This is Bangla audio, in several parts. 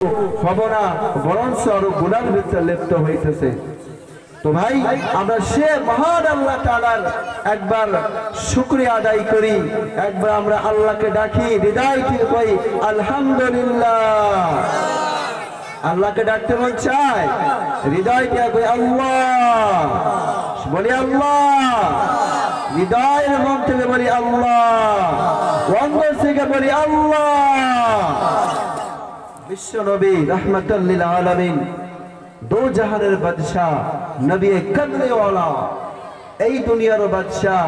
হব না, বরঞ্চ আরো গুনার ভিতরে লিপ্ত হইতেছে। তো ভাই, আমরা সে মহান আল্লাহ তাআলার একবার শুকরিয়া আদায় করি, একবার আমরা আল্লাহকে ডাকি, হৃদয় থেকে কই আলহামদুলিল্লাহ। আল্লাহকে ডাকতে মন চায়, হৃদয় থেকে কই আল্লাহ, বলি আল্লাহ, হৃদয়ের মন থেকে বলি আল্লাহ, অন্তর থেকে বলি আল্লাহ। বিশ্ব নবী রাহমাতুল লিল আলামিন, দো জাহানের বাদশাহ, নবী কদরেওয়ালা, এই দুনিয়ার বাদশাহ,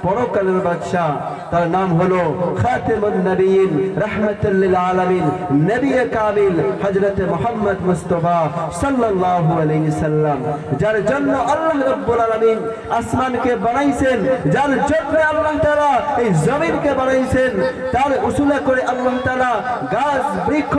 পরকালের বাদশাহ, তার নাম হলো খাতিমুন নবিয়্যিন রাহমাতুল লিল আলামিন, নবী কামিল হযরত মুহাম্মদ মুস্তাফা সাল্লাল্লাহু আলাইহি সাল্লাম, যার জন্য আল্লাহ রাব্বুল আলামিন আসমানকে বানাইছেন, যার জন্য আল্লাহ তাআলা এই জমিনকে বানাইছেন, তার উসুলে করে আল্লাহ তাআলা গাছ বৃক্ষ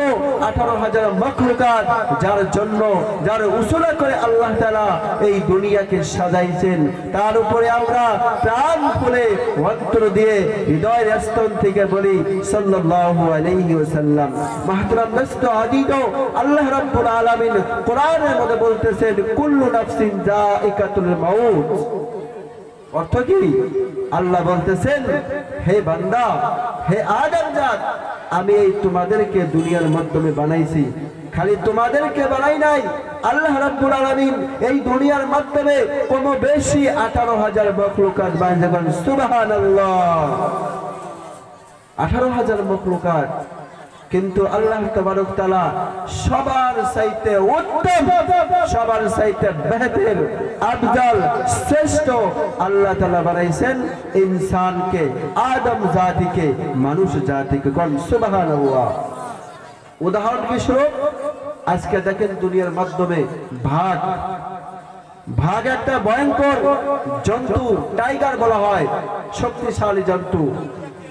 18,000 মাখলুকাত, যার জন্য যার উসুলে করে আল্লাহ তাআলা এই দুনিয়াকে সাজাইছেন, তার উপরে আমরা প্রাণ খুলে অন্তর দিয়ে হৃদয়ের স্তন থেকে বলি সাল্লাল্লাহু আলাইহি ওয়াসাল্লাম। মুহতারাম দোস্ত আজিজ, আল্লাহ রাব্বুল আলামিন কোরআনের মধ্যে বলতেছেন কুল্লু নাফসিন যায়িকাতুল মাউত। অর্থ কি? আল্লাহ বলতেছেন, হে বান্দা, হে আদম জাত, আমি এই তোমাদেরকে দুনিয়ার মাধ্যমে বানাইছি, খালি তোমাদেরকে বানাই নাই, আল্লাহ রাব্বুল আলামিন এই দুনিয়ার মাধ্যমে কম বেশি 18,000 মাখলুকাত বানাইছেন। সুবহানাল্লাহ, 18,000 মাখলুকাত। কিন্তু আল্লাহ তাবারক তাআলা সবার চাইতে উত্তম, সবার চাইতে বেহতর, আফজাল, শ্রেষ্ঠ আল্লাহ তাআলা বানাইছেন ইনসানকে, আদম জাতিকে, মানুষ জাতিকে। কোন সুবহানাল্লাহ। উদাহরণ স্বরূপ আজকে দেখেন দুনিয়ার মাধ্যমে ভাগ, ভাগ একটা ভয়ঙ্কর জন্তু, টাইগার বলা হয়, শক্তিশালী জন্তু।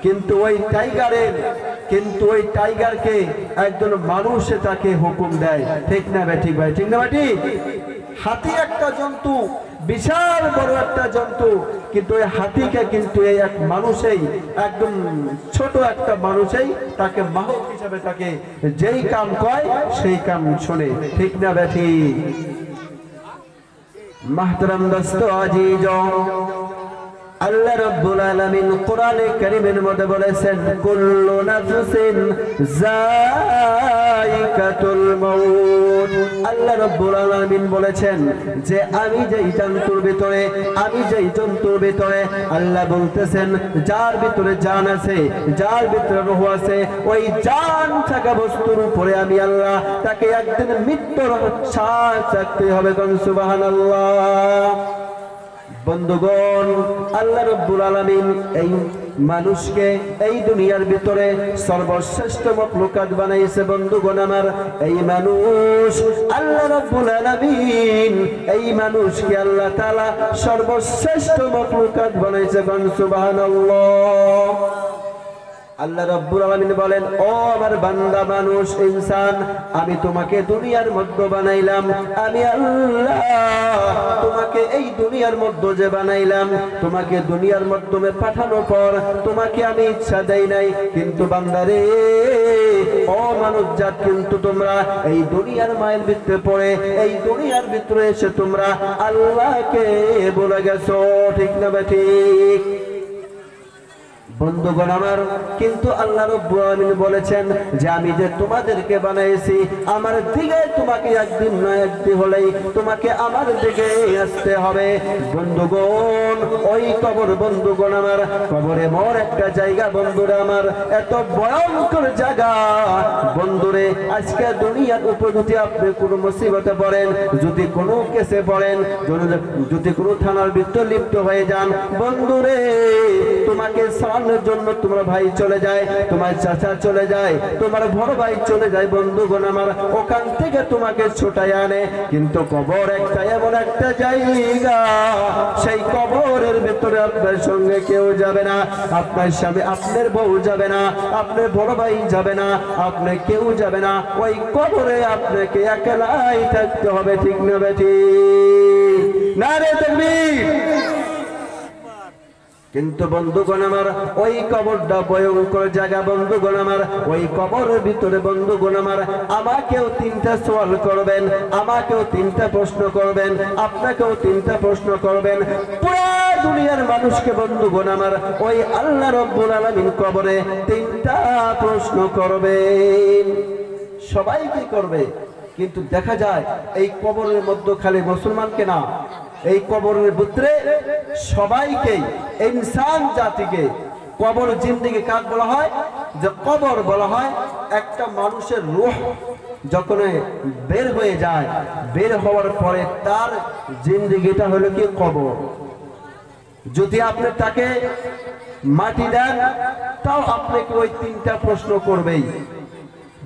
কিন্তু ওই টাইগারকে একজন মানুষ তাকে হুকুম দেয়, ঠিক না বেঠিক ভাই? ঠিক না বেঠিক? হাতি একটা জন্তু, বিশাল বড় একটা জন্তু, কিন্তু এই হাতিকে কিন্তু এই এক মানুষেই, একদম ছোট একটা মানুষেই তাকে বাহক হিসাবে তাকে যেই কাম কয় সেই কাম শুনে, ঠিক না বেঠিক? মুহতারাম দোস্ত আজিজ, আল্লাহ রাব্বুল আলামিন কোরআনে কারীমের মধ্যে বলেছেন কুল্লু নাফসিন যায়িকাতুল মাউত। আল্লাহ রাব্বুল আলামিন বলেছেন যে আমি যেই জন্তুর ভিতরে আল্লাহ বলতেছেন যার ভিতরে জান আছে, যার ভিতরে রূহ আছে, ওই জান থাকা বস্তুর উপরে আমি আল্লাহ তাকে একদিন মৃত্যুর স্বাদ চাকতে হবে। সুবহানাল্লাহ। বন্ধুগণ, আল্লাহ রাব্বুল আলামিন এই মানুষকে এই দুনিয়ার ভিতরে সর্বশ্রেষ্ঠ মাখলুকাত বানাইছে। বন্ধুগণ আমার, এই মানুষ আল্লাহ রাব্বুল আলামিন এই মানুষকে আল্লাহ তাআলা সর্বশ্রেষ্ঠ মাখলুকাত বানাইছে। সুবহানাল্লাহ। আল্লাহ রাব্বুল আলামিন বলেন, ও আমার বান্দা মানুষ, ইনসান, আমি তোমাকে দুনিয়ার মধ্যে বানাইলাম, আমি আল্লাহ তোমাকে এই দুনিয়ার মধ্যে যে বানাইলাম, তোমাকে দুনিয়ার মাধ্যমে পাঠানোর পর তোমাকে আমি ইচ্ছা দেই নাই, কিন্তু বান্দারে, ও মানুষ জাত, কিন্তু তোমরা এই দুনিয়ার মায়ের ভিতরে পড়ে এই দুনিয়ার ভিতরে এসে তোমরা আল্লাহকে বলে গেছো, ঠিক না ঠিক? বন্ধুগণ আমার, কিন্তু আল্লাহ রাব্বুল আলামিন বলেছেন যে আমি যে তোমাদেরকে বানাইছি, আমার দিকে তোমাকে একদিন না একদিন হলেই তোমাকে আমার দিকে আসতে হবে। বন্ধুগণ, ওই কবর, বন্ধুগণ আমার, কবরে মোর একটা জায়গা, বন্ধুরা আমার, এত ভয়ঙ্কর জায়গা। বন্ধুরে, আজকে দুনিয়ার উপর যদি আপনি কোনো মুসিবতে পড়েন, যদি কোনো কেসে পড়েন, যদি কোনো থানার ভিতর লিপ্ত হয়ে যান, বন্ধুরে, তোমাকে জন্য তোমার ভাই চলে যায়, তোমার চাচা চলে যায়, তোমার বড় ভাই চলে যায়, বন্ধুগণ আমার, ওখান থেকে তোমাকে ছুটাই আনে। কিন্তু কবর একটা এমন একটা জায়গা, সেই কবরের ভিতরে আপনার সঙ্গে কেউ যাবে না, আপনার স্বামী, আপনার বউ যাবে না, আপনার বড় ভাই যাবে না, আপনি কেউ যাবে না, ওই কবরে আপনাকে একলাই থাকতে হবে, ঠিক না বেঠিক? নারে তাকবীর। কিন্তু বন্ধুগণ আমার ওই কবরটা ভয়ঙ্কর জায়গা। বন্ধুগণ আমার ওই কবরের ভিতরে বন্ধুগণ আমার আমাকেও তিনটা সওয়াল করবেন, আমাকেও তিনটা প্রশ্ন করবেন, আপনাকেও তিনটা প্রশ্ন করবেন, পুরো দুনিয়ার মানুষকে বন্ধুগণ আমার ওই আল্লাহ রাব্বুল আলামিন কবরে তিনটা প্রশ্ন করবেন। সবাই কি করবে? কিন্তু দেখা যায় এই কবরের মধ্যে খালি মুসলমানকে না, এই কবরের ভিতরে সবাইকে, ইনসান জাতিকে কবর জিন্দেগি কাজ বলা হয়, যে কবর বলা হয় একটা মানুষের রূহ যখন বের হয়ে যায়, বের হওয়ার পরে তার জিন্দেগিটা হলো কি কবর। যদি আপনি তাকে মাটি দেন তাও আপনাকে ওই তিনটা প্রশ্ন করবেই।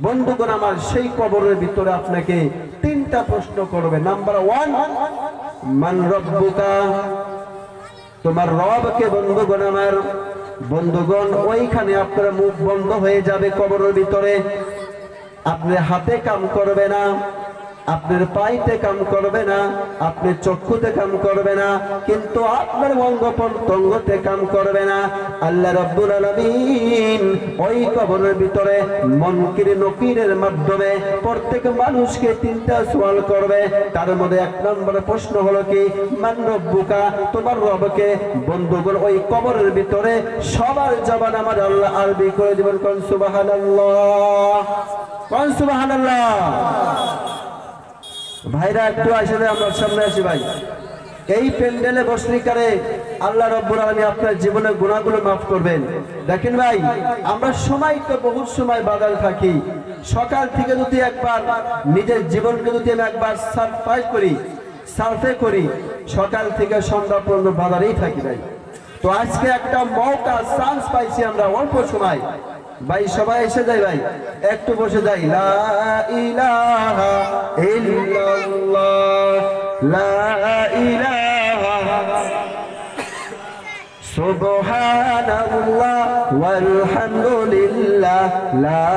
বন্ধুগণ আমার সেই কবরের ভিতরে আপনাকে তিনটা প্রশ্ন করবে। নাম্বার 1, মান রব্বুকা, তোমার রবকে। বন্ধুগণ আমার, বন্ধুগণ ওইখানে আপনার মুখ বন্ধ হয়ে যাবে কবরের ভিতরে, আপনি হাতে কাম করবে না, আপনার পাইতে কাম করবে না, আপনি চক্ষুতে কাম করবে না, কিন্তু আপনার অঙ্গ প্রত্যঙ্গতে কাম করবে না। আল্লাহ রাব্বুল আলামিন ওই কবরের ভিতরে মুনকির নকিরের মাধ্যমে প্রত্যেক মানুষকে তিনটা সওয়াল করবে। তার মধ্যে 1 নম্বর প্রশ্ন হলো কি, মান রব্বুকা, তোমার রবকে। বন্ধুগণ ওই কবরের ভিতরে সবার জবান আমার আল্লাহ আরবি করে দিবেন। কোন সুবহানাল্লাহ, কোন সুবহানাল্লাহ। ভাইরা একটু আসলে আমার সামনে আসি ভাই। এই প্যান্ডেলে বসলিকারে আল্লাহ রাব্বুল আলামিন আপনার জীবনের গুনাহগুলো মাফ করবেন। দেখেন ভাই, আমরা সময় তো বহুত সময় বাদাল থাকি। সকাল থেকে যদি একবার নিজের জীবনকে যদি আমি একবার সার্ফে করি, সকাল থেকে সন্ধ্যা পর্যন্ত বাদালেই থাকি ভাই। তো আজকে একটা মৌকা, চান্স পাইছি আমরা অল্প সময়। ভাই সবাই এসে যাই ভাই, একটু বসে যাই। লা ইলাহা ইল্লাল্লাহ, লা ইলাহা সুবহানাল্লাহ ওয়ালহামদুলিল্লাহ, লা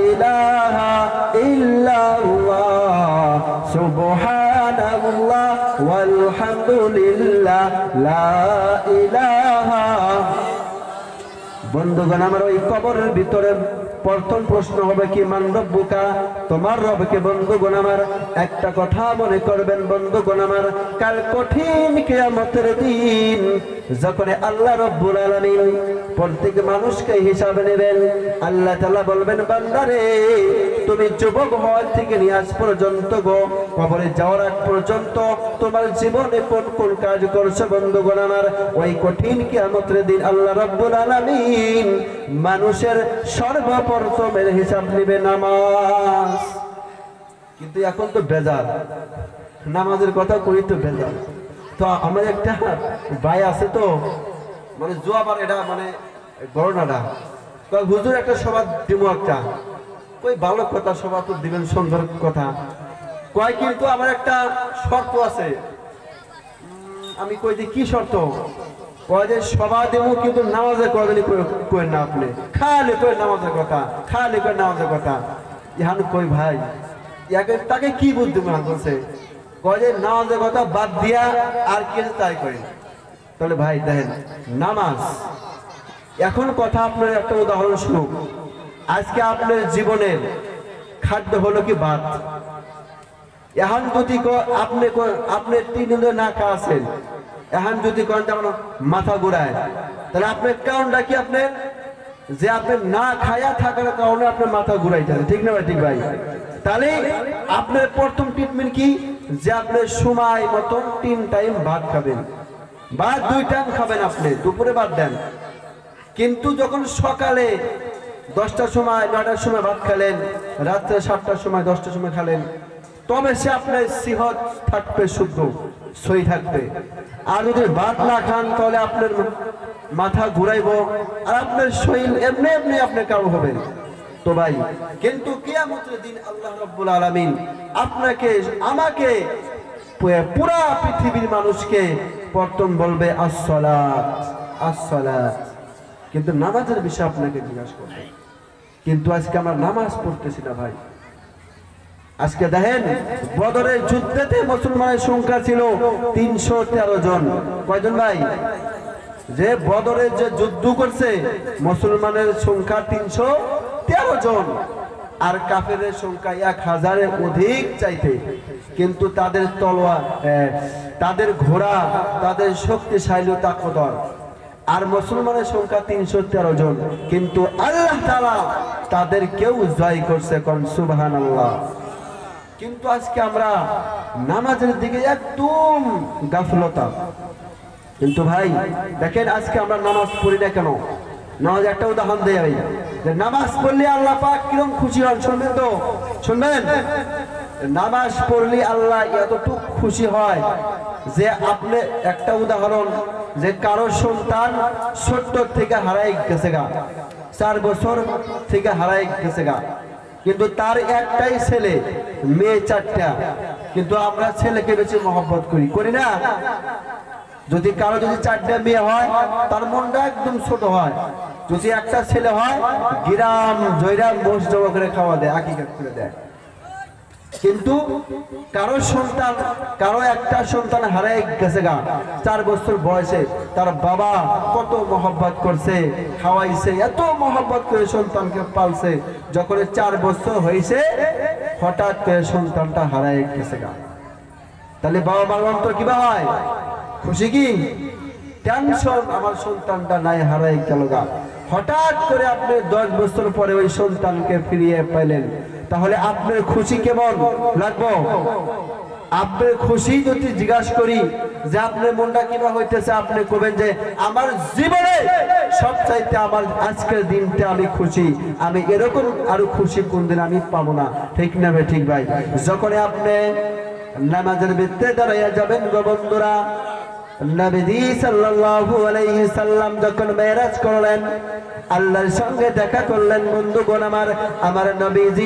ইলাহা ইল্লাল্লাহ সুবহানাল্লাহ ওয়ালহামদুলিল্লাহ, লা ইলাহা। বন্ধুগণ আমার ওই কবরের ভিতরে প্রথম প্রশ্ন হবে কি, মান রব্বুকা, তোমার রবকে। বন্ধুগণ আমার একটা কথা মনে করবেন, বন্ধুগণ আমার কাল কঠিন কিয়ামতের দিন যখন আল্লাহ রাব্বুল আলামিন প্রত্যেক মানুষকে হিসাব নেবেন, আল্লাহ তাআলা বলবেন, বান্দারে তুমি যুবক হওয়ার থেকে নিয়ে আজ পর্যন্ত কবরে যাওয়ার আগ পর্যন্ত তোমার জীবনে কোন কোন কাজ করছো। বন্ধুগণ আমার ওই কঠিন কিয়ামতের দিন আল্লাহ রাব্বুল আলামিন মানুষের সর্বপ্রথমের হিসাব নেবে নামাজ। কিন্তু এখন তো বেজার, নামাজের কথা কই তো বেজার। তো আমার একটা ভাই আছে, তো মানে জোয়াবার এটা মানে গণনাটা হুজুর একটা সভা দিব, একটা কই ভালো কথা, সভা তো দিবেন সুন্দর কথা কয়, কিন্তু আমার একটা শর্ত আছে। আমি কই যে কি শর্ত? কয় যে সভা দেব কিন্তু নামাজের কথা কই না, আপনি খালি কই নামাজের কথা, খালি কই নামাজের কথা। ইহান কই ভাই তাকে কি বুঝতে মনে করছে? কয় যে নামাজের কথা বাদ দিয়া আর কি তাই করি। তাহলে ভাই দেখেন, নামাজ এখন কথা আপনার একটা উদাহরণ শুনুক। আজকে আপনার জীবনের খাদ্য হলো কি ভাত। এখন যদি আপনি 3 দিন না খাওয়া আছেন, এখন যদি করেন তখন মাথা ঘুরায়, তাহলে আপনার কারণটা কি? আপনার যে আপনি না খায়া থাকার কারণে আপনার মাথা ঘুরাইতেছে, ঠিক না ভাই? ঠিক ভাই। তাহলে আপনার প্রথম ট্রিটমেন্ট কি? যে আপনার সময় মতন 3 টাইম ভাত খাবেন, বা 2 টাইম খাবেন। আপনি দুপুরে ভাত দেন, কিন্তু যখন সকালে 10টার সময় 9টার সময় ভাত খেলেন, রাত্রে 7টার সময় 10টার সময় খেলেন, তবে সে আপনার সিহত থাকবে, শুদ্ধ সই থাকবে। আর যদি ভাত না খান তাহলে আপনার মাথা ঘুরাইব, আর আপনার শরীর এমনি এমনি আপনি কাবু হবেন। তো ভাই, কিন্তু কিয়ামতের দিন আল্লাহ রাব্বুল আলামিন আপনাকে আমাকে পুরা পৃথিবীর মানুষকে প্রথম বলবে আসসালাত, আসসালাত। কিন্তু নামাজের বিষয়ে আপনাকে জিজ্ঞাসা করবে। কিন্তু আজকে আমরা নামাজ পড়তেছি না ভাই। আজকে দেখেন, বদরের যুদ্ধেতে মুসলমানের সংখ্যা ছিল 313 জন। কয়জন ভাই? যে বদরে যে যুদ্ধ করছে মুসলমানের সংখ্যা 313 জন আর কাফেরের সংখ্যা 1000-এর অধিক চাইতে, কিন্তু তাদের তলোয়ার, তাদের ঘোড়া, তাদের শক্তিশালীতা কদর, আর মুসলমানের সংখ্যা 313 জন, কিন্তু আল্লাহ তাআলা তাদের কেউ জয় করছে। কোন সুবহানাল্লাহ। কিন্তু আজকে আমরা নামাজের দিকে একদম গাফলতা। কিন্তু ভাই দেখেন আজকে আমরা নামাজ পড়ি না কেন? নামাজ একটা উদাহরণ দেয় ভাই, যে নামাজ পড়লে আল্লাহ পাক কিরকম খুশি হন, শুনবেন তো? শুনবেন? নামাজ পড়লে আল্লাহ এতটুকু খুশি হয় যে আপনি একটা উদাহরণ, যে কারো সন্তান ছোট্ট থেকে হারাই গেছে গা, 4 বছর থেকে হারাই গেছে গা, কিন্তু তার একটাই ছেলে, মেয়ে 4টা, কিন্তু আমরা ছেলেকে বেশি মহব্বত করি, করি না? যদি কারো 4টা মেয়ে হয় তার মনটা একদম ছোট হয়, যদি একটা ছেলে হয় গিরাম জয়রাম বস জমা করে খাওয়া দেয়, আকিকাত করে দেয়। কিন্তু কারো সন্তান, কারো একটা সন্তান হারাই গেছে গা 4 বছর বয়সে, তার বাবা কত মহব্বত করছে, খাওয়াইছে, এত মহব্বত করে সন্তানকে পালছে, যখন 4 বছর হয়েছে হঠাৎ করে সন্তানটা হারাই গেছে গা, তাহলে বাবা মার অন্তর কিবা হয়? খুশি কি টেনশন? আমার সন্তানটা নাই, হারাই গেল গা। হঠাৎ করে আপনি 10 বছর পরে ওই সন্তানকে ফিরিয়ে পেলেন, তাহলে আপনার খুশি কেমন লাগবে? আপনার খুশি যদি জিজ্ঞাসা করি যে আপনার মনটা কিভাবে হইতেছে, আপনি কবেন যে আমার জীবনে সবচাইতে আমার আজকের দিনটা আমি খুশি, আমি এরকম আরো খুশি কোনদিন আমি পাবো না। ঠিক না ভাই? ঠিক ভাই। যখন আপনি নামাজের ভিতরে দাঁড়াইয়া যাবেন গো বন্ধুরা, নবীজি সাল্লাল্লাহু আলাইহি সাল্লাম যখন মেরাজ করলেন, আল্লাহর সঙ্গে দেখা করলেন, বন্ধুগণ আমার নবীজি